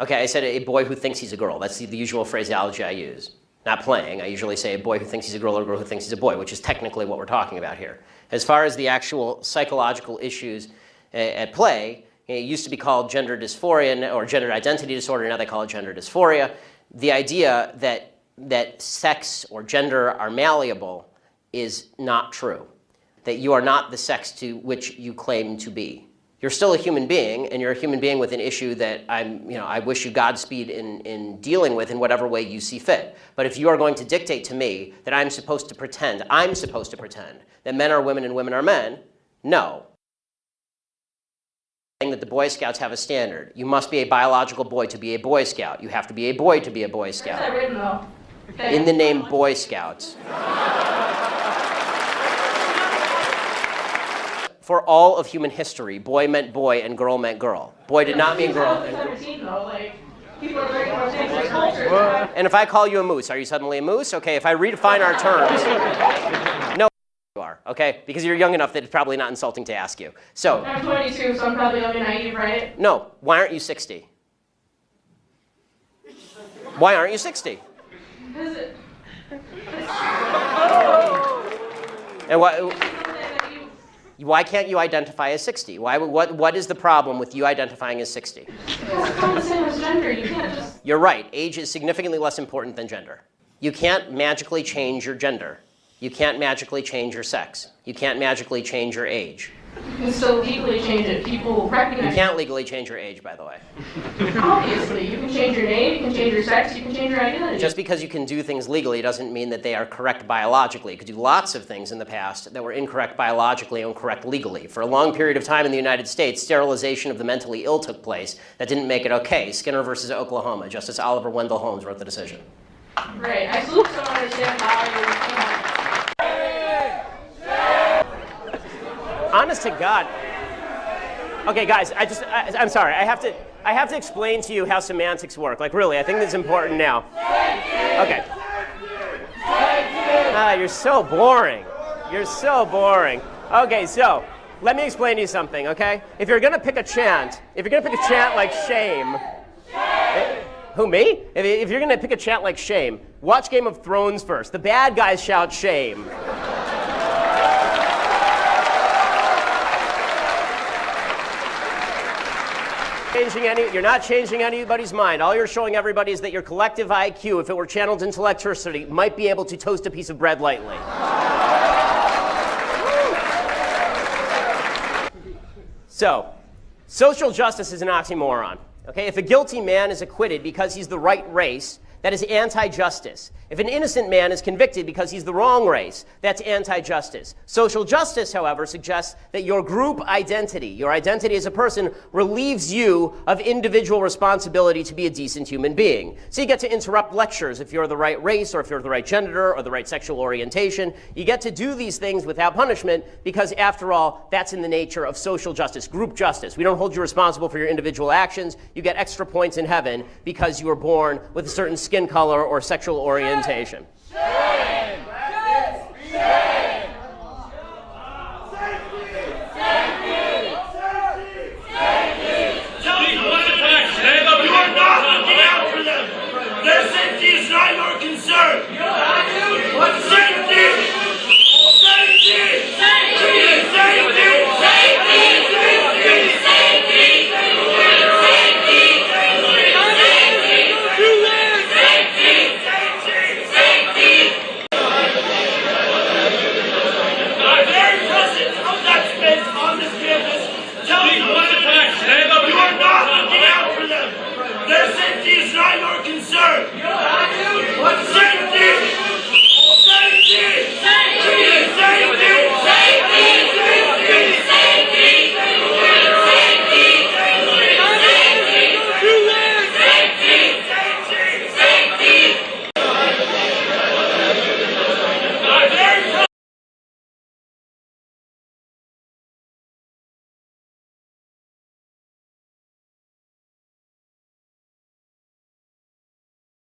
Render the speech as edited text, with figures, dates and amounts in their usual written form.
Okay, I said a boy who thinks he's a girl. That's the usual phraseology I use. Not playing. I usually say a boy who thinks he's a girl or a girl who thinks he's a boy, which is technically what we're talking about here. As far as the actual psychological issues at play, it used to be called gender dysphoria or gender identity disorder. Now they call it gender dysphoria. The idea that sex or gender are malleable is not true. That you are not the sex to which you claim to be. You're still a human being, and you're a human being with an issue that I wish you Godspeed in dealing with in whatever way you see fit. But if you are going to dictate to me that I'm supposed to pretend that men are women and women are men, no. That the Boy Scouts have a standard. You must be a biological boy to be a Boy Scout. You have to be a boy to be a Boy Scout. Where's that written, though? Okay. In the name Boy Scouts. For all of human history, boy meant boy and girl meant girl. Boy did not mean girl. People are breaking those things like culture. And if I call you a moose, are you suddenly a moose? Okay, if I redefine our terms, no, you are, okay? Because you're young enough that it's probably not insulting to ask you. So I'm 22, so I'm probably young and naive, right? No, why aren't you 60? Why aren't you 60? Because it... And why can't you identify as 60? What is the problem with you identifying as 60? It's not the same as gender. You can't just... You're right. Age is significantly less important than gender. You can't magically change your gender. You can't magically change your sex. You can't magically change your age. You can still legally change it. People recognize... You can't legally change your age, by the way. Obviously. You can change your name, you can change your sex, you can change your identity. Just because you can do things legally doesn't mean that they are correct biologically. You could do lots of things in the past that were incorrect biologically and correct legally. For a long period of time in the United States, sterilization of the mentally ill took place. That didn't make it okay. Skinner versus Oklahoma. Justice Oliver Wendell Holmes wrote the decision. Right. I still don't understand how you... Honest to God. Okay, guys, I'm sorry. I have to explain to you how semantics work. Like, really, I think this is important now. Okay. You're so boring. You're so boring. Okay, so let me explain to you something, okay? If you're gonna pick a chant like shame, who, me? If you're gonna pick a chant like shame, watch Game of Thrones first. The bad guys shout shame. You're not changing anybody's mind. All you're showing everybody is that your collective IQ, if it were channeled into electricity, might be able to toast a piece of bread lightly. So, social justice is an oxymoron. Okay? If a guilty man is acquitted because he's the right race, that is anti-justice. If an innocent man is convicted because he's the wrong race, that's anti-justice. Social justice, however, suggests that your group identity, your identity as a person, relieves you of individual responsibility to be a decent human being. So you get to interrupt lectures if you're the right race or if you're the right gender or the right sexual orientation. You get to do these things without punishment because, after all, that's in the nature of social justice, group justice. We don't hold you responsible for your individual actions. You get extra points in heaven because you were born with a certain skin color or sexual orientation.